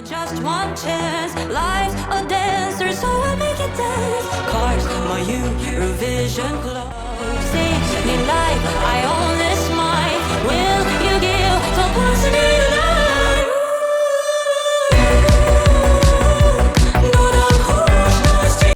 Just one chance, life's a dancer, so I make it dance. Cars, my Eurovision clothes. Sing me life, I own this mic. Will you give the person in life?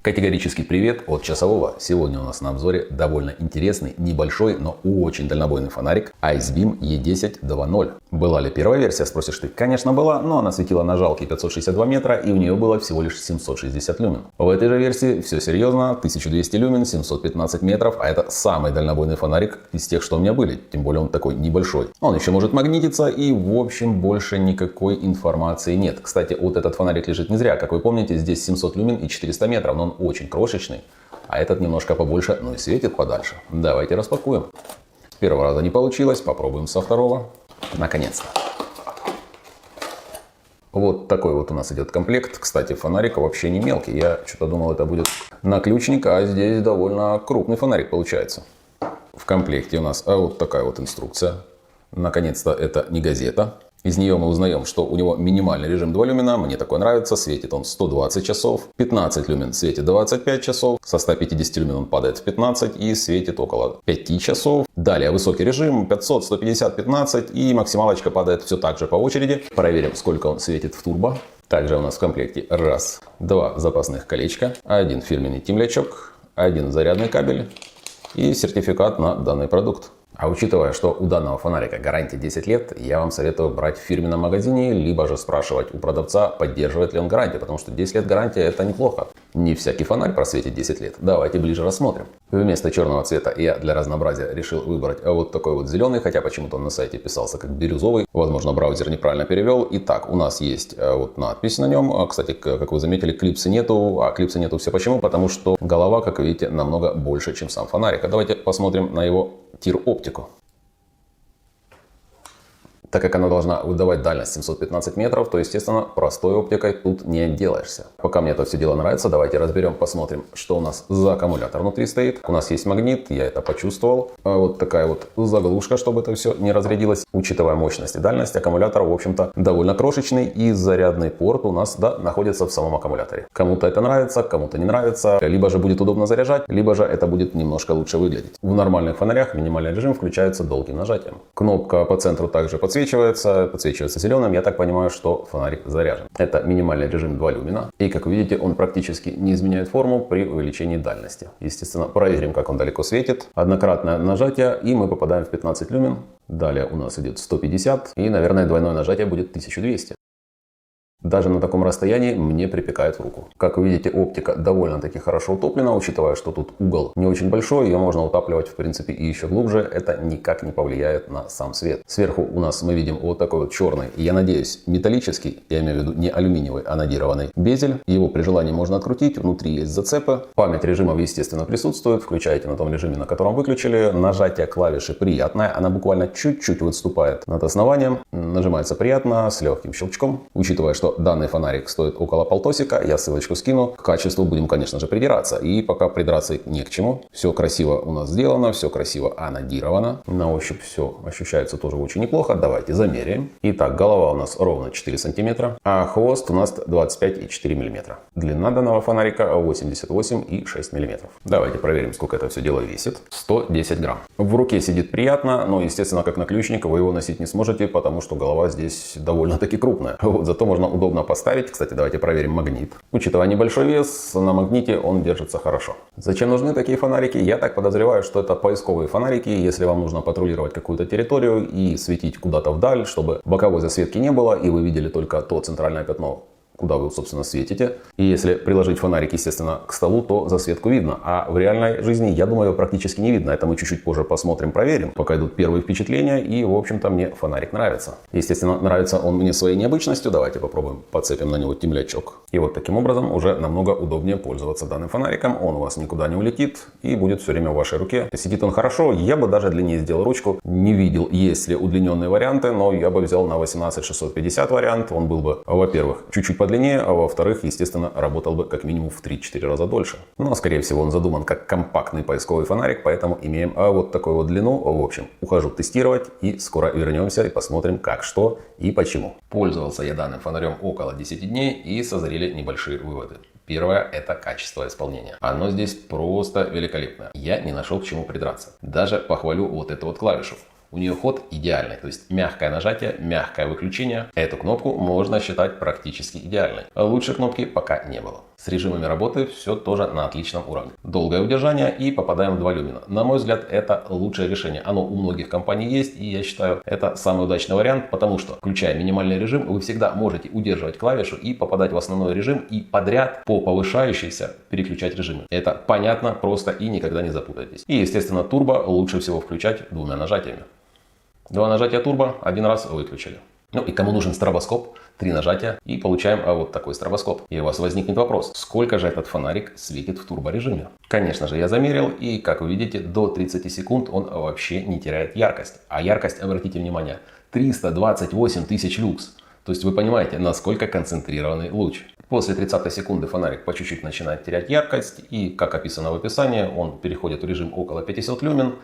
Категорический привет от Часового. Сегодня у нас на обзоре довольно интересный, небольшой, но очень дальнобойный фонарик IceBeam E10 2.0. Была ли первая версия, спросишь ты? Конечно была, но она светила на жалкие 562 метра и у нее было всего лишь 760 люмен. В этой же версии все серьезно, 1200 люмен, 715 метров, а это самый дальнобойный фонарик из тех, что у меня были. Тем более он такой небольшой. Он еще может магнититься и в общем больше никакой информации нет. Кстати, вот этот фонарик лежит не зря. Как вы помните, здесь 700 люмен и 400 метров, но он очень крошечный, а этот немножко побольше, но и светит подальше. Давайте распакуем. С первого раза не получилось, попробуем со второго. Наконец-то. Вот такой вот у нас идет комплект. Кстати, фонарик вообще не мелкий. Я что-то думал, это будет наключник, а здесь довольно крупный фонарик получается. В комплекте у нас вот такая вот инструкция. Наконец-то это не газета. Из нее мы узнаем, что у него минимальный режим 2 люмена, мне такой нравится, светит он 120 часов, 15 люмен светит 25 часов, со 150 люмен он падает в 15 и светит около 5 часов. Далее высокий режим 500, 150, 15 и максималочка падает все так же по очереди. Проверим, сколько он светит в турбо. Также у нас в комплекте два запасных колечка, один фирменный темлячок, один зарядный кабель и сертификат на данный продукт. А учитывая, что у данного фонарика гарантия 10 лет, я вам советую брать в фирменном магазине, либо же спрашивать у продавца, поддерживает ли он гарантию, потому что 10 лет гарантия это неплохо. Не всякий фонарь просветит 10 лет. Давайте ближе рассмотрим. Вместо черного цвета я для разнообразия решил выбрать вот такой вот зеленый, хотя почему-то он на сайте писался как бирюзовый. Возможно, браузер неправильно перевел. Итак, у нас есть вот надпись на нем. Кстати, как вы заметили, клипсы нету. А клипсы нету все почему? Потому что голова, как видите, намного больше, чем сам фонарик. А давайте посмотрим на его тир-оптику. Так как она должна выдавать дальность 715 метров, то, естественно, простой оптикой тут не отделаешься. Пока мне это все дело нравится, давайте разберем, посмотрим, что у нас за аккумулятор внутри стоит. У нас есть магнит, я это почувствовал. Вот такая вот заглушка, чтобы это все не разрядилось. Учитывая мощность и дальность, аккумулятор, в общем-то, довольно крошечный. И зарядный порт у нас, да, находится в самом аккумуляторе. Кому-то это нравится, кому-то не нравится. Либо же будет удобно заряжать, либо же это будет немножко лучше выглядеть. В нормальных фонарях минимальный режим включается долгим нажатием. Кнопка по центру также подсвечивается зеленым, я так понимаю, что фонарик заряжен. Это минимальный режим 2 люмена. И как вы видите, он практически не изменяет форму при увеличении дальности. Естественно, проверим, как он далеко светит. Однократное нажатие, и мы попадаем в 15 люмен. Далее у нас идет 150, и, наверное, двойное нажатие будет 1200. Даже на таком расстоянии мне припекает в руку. Как вы видите, оптика довольно-таки хорошо утоплена, учитывая, что тут угол не очень большой, ее можно утапливать в принципе и еще глубже. Это никак не повлияет на сам свет. Сверху у нас мы видим вот такой вот черный, я надеюсь, металлический, я имею в виду не алюминиевый, а надированный безель. Его при желании можно открутить, внутри есть зацепы. Память режимов, естественно, присутствует. Включаете на том режиме, на котором выключили. Нажатие клавиши приятное, она буквально чуть-чуть выступает над основанием. Нажимается приятно, с легким щелчком. Учитывая, что данный фонарик стоит около полтосика, я ссылочку скину. К качеству будем, конечно же, придираться. И пока придраться не к чему. Все красиво у нас сделано, все красиво анодировано. На ощупь все ощущается тоже очень неплохо. Давайте замеряем. Итак, голова у нас ровно 4 сантиметра, а хвост у нас 25,4 мм. Длина данного фонарика 88,6 мм. Давайте проверим, сколько это все дело весит. 110 грамм. В руке сидит приятно, но, естественно, как наключник вы его носить не сможете, потому что голова здесь довольно-таки крупная. Вот, зато можно удобно поставить. Кстати, давайте проверим магнит. Учитывая небольшой вес, на магните он держится хорошо. Зачем нужны такие фонарики? Я так подозреваю, что это поисковые фонарики. Если вам нужно патрулировать какую-то территорию и светить куда-то вдаль, чтобы боковой засветки не было, и вы видели только то центральное пятно, куда вы, собственно, светите. И если приложить фонарик, естественно, к столу, то засветку видно. А в реальной жизни, я думаю, его практически не видно. Это мы чуть-чуть позже посмотрим, проверим, пока идут первые впечатления. И, в общем-то, мне фонарик нравится. Естественно, нравится он мне своей необычностью. Давайте попробуем подцепим на него темлячок. И вот таким образом уже намного удобнее пользоваться данным фонариком. Он у вас никуда не улетит и будет все время в вашей руке. Сидит он хорошо. Я бы даже длиннее сделал ручку. Не видел, есть ли удлиненные варианты, но я бы взял на 18650 вариант. Он был бы, во-первых, чуть-чуть подлиннее, длиннее, а во-вторых, естественно, работал бы как минимум в 3-4 раза дольше. Но, скорее всего, он задуман как компактный поисковый фонарик, поэтому имеем вот такую вот длину. В общем, ухожу тестировать и скоро вернемся и посмотрим, как, что и почему. Пользовался я данным фонарем около 10 дней и созрели небольшие выводы. Первое – это качество исполнения. Оно здесь просто великолепное. Я не нашел к чему придраться. Даже похвалю вот эту вот клавишу. У нее ход идеальный, то есть мягкое нажатие, мягкое выключение. Эту кнопку можно считать практически идеальной. Лучше кнопки пока не было. С режимами работы все тоже на отличном уровне. Долгое удержание и попадаем в 2 люмена. На мой взгляд, это лучшее решение. Оно у многих компаний есть, и я считаю, это самый удачный вариант, потому что, включая минимальный режим, вы всегда можете удерживать клавишу и попадать в основной режим и подряд по повышающейся переключать режимы. Это понятно, просто и никогда не запутайтесь. И, естественно, турбо лучше всего включать 2 нажатиями. 2 нажатия турбо, 1 раз выключили. Ну и кому нужен стробоскоп, 3 нажатия и получаем вот такой стробоскоп. И у вас возникнет вопрос, сколько же этот фонарик светит в турборежиме? Конечно же, я замерил, и как вы видите, до 30 секунд он вообще не теряет яркость. А яркость, обратите внимание, 328 тысяч люкс. То есть вы понимаете, насколько концентрированный луч. После 30 секунды фонарик по чуть-чуть начинает терять яркость, и, как описано в описании, он переходит в режим около 500 люмен.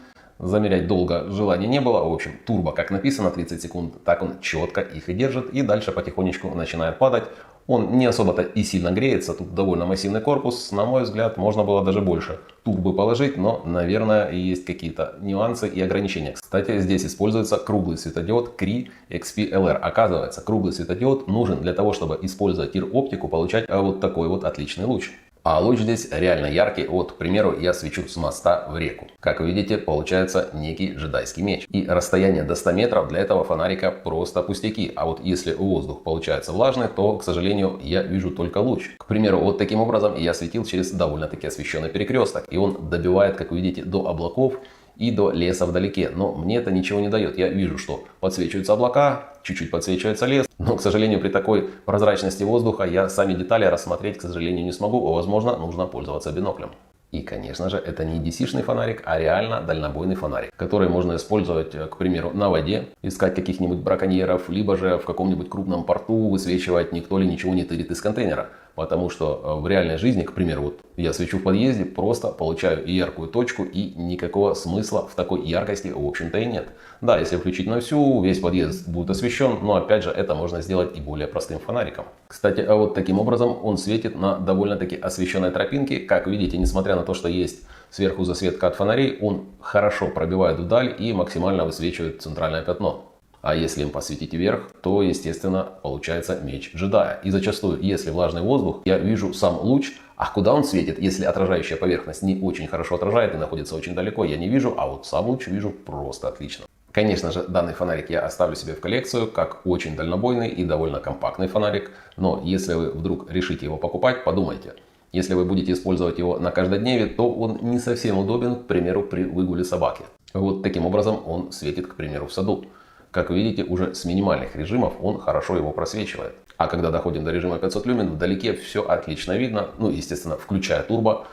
Замерять долго желания не было. В общем, турбо, как написано, 30 секунд, так он четко их и держит. И дальше потихонечку начинает падать. Он не особо-то и сильно греется. Тут довольно массивный корпус. На мой взгляд, можно было даже больше турбы положить. Но, наверное, есть какие-то нюансы и ограничения. Кстати, здесь используется круглый светодиод Cree XP-LR. Оказывается, круглый светодиод нужен для того, чтобы, используя тир-оптику, получать вот такой вот отличный луч. А луч здесь реально яркий. Вот, к примеру, я свечу с моста в реку. Как вы видите, получается некий джедайский меч. И расстояние до 100 метров для этого фонарика просто пустяки. А вот если воздух получается влажный, то, к сожалению, я вижу только луч. К примеру, вот таким образом я светил через довольно-таки освещенный перекресток. И он добивает, как вы видите, до облаков и до леса вдалеке. Но мне это ничего не дает. Я вижу, что подсвечиваются облака, чуть-чуть подсвечивается лес. Но, к сожалению, при такой прозрачности воздуха я сами детали рассмотреть, к сожалению, не смогу. Возможно, нужно пользоваться биноклем. И, конечно же, это не DC-шный фонарик, а реально дальнобойный фонарик, который можно использовать, к примеру, на воде, искать каких-нибудь браконьеров, либо же в каком-нибудь крупном порту высвечивать, никто ли ничего не тырит из контейнера. Потому что в реальной жизни, к примеру, вот я свечу в подъезде, просто получаю яркую точку, и никакого смысла в такой яркости, в общем-то, и нет. Да, если включить на всю, весь подъезд будет освещен, но опять же, это можно сделать и более простым фонариком. Кстати, а вот таким образом он светит на довольно-таки освещенной тропинке. Как видите, несмотря на то, что есть сверху засветка от фонарей, он хорошо пробивает вдаль и максимально высвечивает центральное пятно. А если им посветить вверх, то, естественно, получается меч джедая. И зачастую, если влажный воздух, я вижу сам луч, а куда он светит, если отражающая поверхность не очень хорошо отражает и находится очень далеко, я не вижу, а вот сам луч вижу просто отлично. Конечно же, данный фонарик я оставлю себе в коллекцию, как очень дальнобойный и довольно компактный фонарик. Но если вы вдруг решите его покупать, подумайте. Если вы будете использовать его на каждодневе, то он не совсем удобен, к примеру, при выгуле собаки. Вот таким образом он светит, к примеру, в саду. Как вы видите, уже с минимальных режимов он хорошо его просвечивает. А когда доходим до режима 500 люмен, вдалеке все отлично видно. Ну, естественно, включая турбо,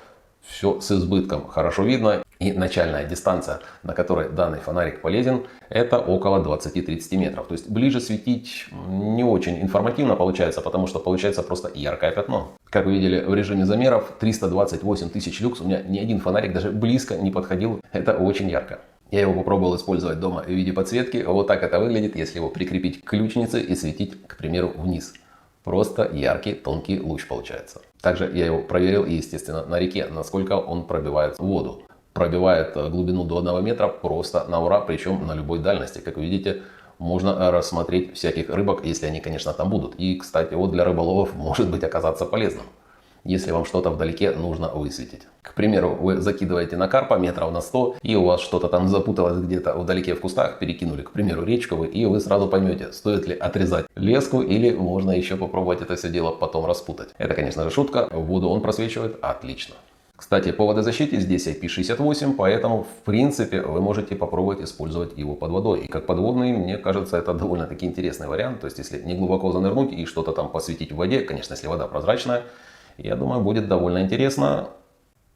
все с избытком хорошо видно. И начальная дистанция, на которой данный фонарик полезен, это около 20-30 метров. То есть ближе светить не очень информативно получается, потому что получается просто яркое пятно. Как вы видели в режиме замеров, 328 тысяч люкс, у меня ни один фонарик даже близко не подходил. Это очень ярко. Я его попробовал использовать дома в виде подсветки. Вот так это выглядит, если его прикрепить к ключнице и светить, к примеру, вниз. Просто яркий, тонкий луч получается. Также я его проверил, естественно, на реке, насколько он пробивает воду. Пробивает глубину до 1 метра просто на ура, причем на любой дальности. Как вы видите, можно рассмотреть всяких рыбок, если они, конечно, там будут. И, кстати, вот для рыболовов может быть оказаться полезным, если вам что-то вдалеке нужно высветить. К примеру, вы закидываете на карпа метров на 100, и у вас что-то там запуталось где-то вдалеке в кустах, перекинули, к примеру, речку, и вы сразу поймете, стоит ли отрезать леску, или можно еще попробовать это все дело потом распутать. Это, конечно же, шутка, в воду он просвечивает отлично. Кстати, по водозащите здесь IP68, поэтому, в принципе, вы можете попробовать использовать его под водой. И как подводный, мне кажется, это довольно-таки интересный вариант. То есть, если не глубоко занырнуть и что-то там посветить в воде, конечно, если вода прозрачная, я думаю, будет довольно интересно.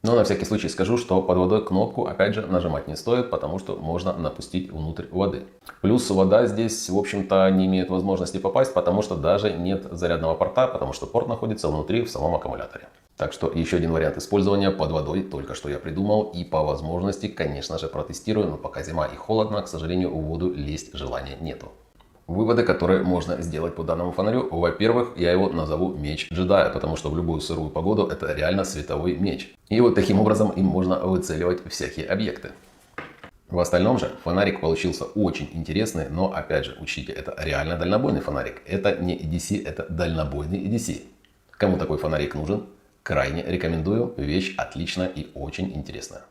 Но на всякий случай скажу, что под водой кнопку опять же нажимать не стоит, потому что можно напустить внутрь воды. Плюс вода здесь, в общем-то, не имеет возможности попасть, потому что даже нет зарядного порта, потому что порт находится внутри в самом аккумуляторе. Так что еще один вариант использования под водой только что я придумал и по возможности, конечно же, протестирую, но пока зима и холодно, к сожалению, в воду лезть желания нету. Выводы, которые можно сделать по данному фонарю. Во-первых, я его назову меч джедая, потому что в любую сырую погоду это реально световой меч. И вот таким образом им можно выцеливать всякие объекты. В остальном же фонарик получился очень интересный, но опять же, учтите, это реально дальнобойный фонарик. Это не EDC, это дальнобойный EDC. Кому такой фонарик нужен? Крайне рекомендую, вещь отличная и очень интересная.